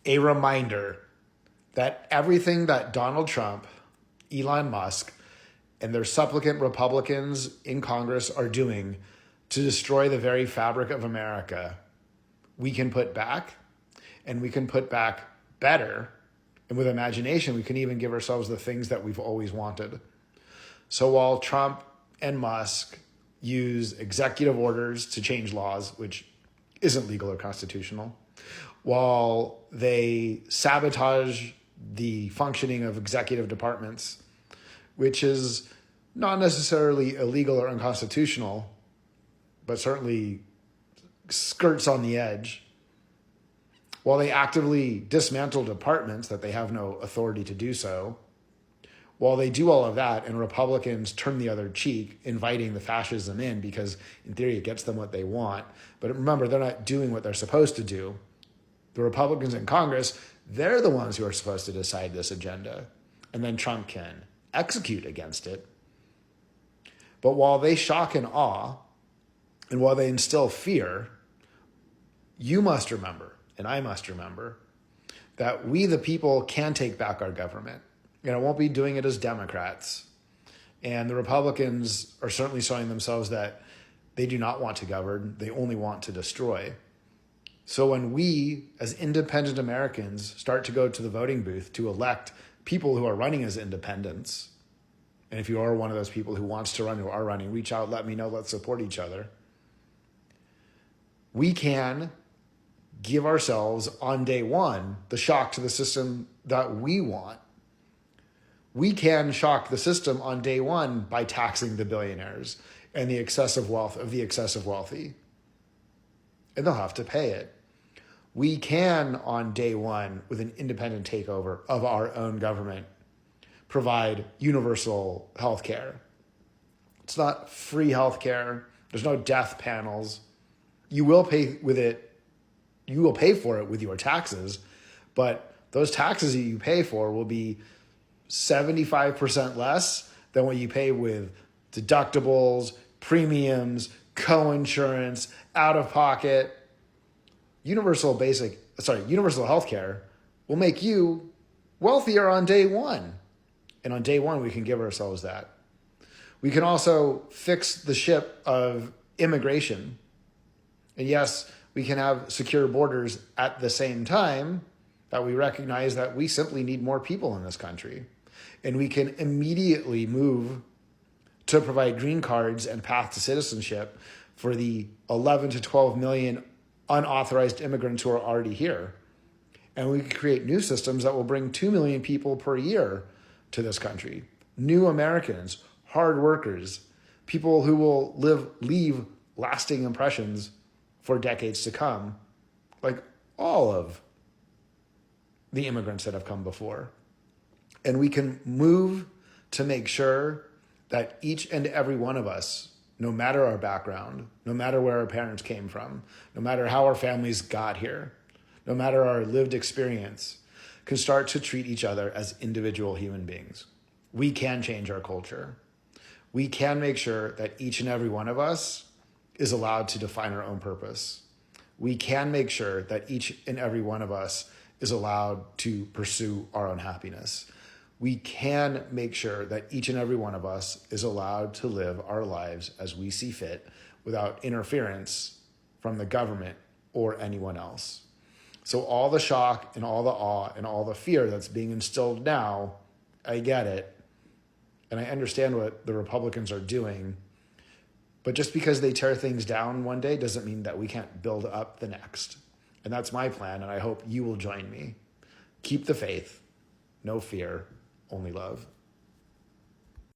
a reminder that everything that Donald Trump, Elon Musk, and their supplicant Republicans in Congress are doing to destroy the very fabric of America, we can put back, and we can put back better. And with imagination, we can even give ourselves the things that we've always wanted. So while Trump and Musk use executive orders to change laws, which isn't legal or constitutional, while they sabotage the functioning of executive departments, which is not necessarily illegal or unconstitutional, but certainly skirts on the edge, while they actively dismantle departments that they have no authority to do so, while they do all of that and Republicans turn the other cheek, inviting the fascism in because in theory it gets them what they want. But remember, they're not doing what they're supposed to do. The Republicans in Congress, they're the ones who are supposed to decide this agenda. And then Trump can execute against it. But while they shock and awe, and while they instill fear, you must remember, and I must remember, that we the people can take back our government. And it won't be doing it as Democrats. And the Republicans are certainly showing themselves that they do not want to govern. They only want to destroy. So when we, as independent Americans, start to go to the voting booth to elect people who are running as independents, and if you are one of those people who wants to run, who are running, reach out, let me know, let's support each other. We can give ourselves on day one the shock to the system that we want. We can shock the system on day one by taxing the billionaires and the excessive wealth of the excessive wealthy. And they'll have to pay it. We can, on day one, with an independent takeover of our own government, provide universal health care. It's not free health care. There's no death panels. You will pay with it. You will pay for it with your taxes, but those taxes that you pay for will be 75% less than what you pay with deductibles, premiums, co-insurance, out-of-pocket. Universal health care will make you wealthier on day one. And on day one, we can give ourselves that. We can also fix the ship of immigration. And yes, we can have secure borders at the same time that we recognize that we simply need more people in this country. And we can immediately move to provide green cards and path to citizenship for the 11 to 12 million unauthorized immigrants who are already here. And we can create new systems that will bring 2 million people per year to this country. New Americans, hard workers, people who will leave lasting impressions for decades to come, like all of the immigrants that have come before. And we can move to make sure that each and every one of us, no matter our background, no matter where our parents came from, no matter how our families got here, no matter our lived experience, can start to treat each other as individual human beings. We can change our culture. We can make sure that each and every one of us is allowed to define our own purpose. We can make sure that each and every one of us is allowed to pursue our own happiness. We can make sure that each and every one of us is allowed to live our lives as we see fit without interference from the government or anyone else. So all the shock and all the awe and all the fear that's being instilled now, I get it. And I understand what the Republicans are doing. But just because they tear things down one day doesn't mean that we can't build up the next. And that's my plan, and I hope you will join me. Keep the faith, no fear, only love.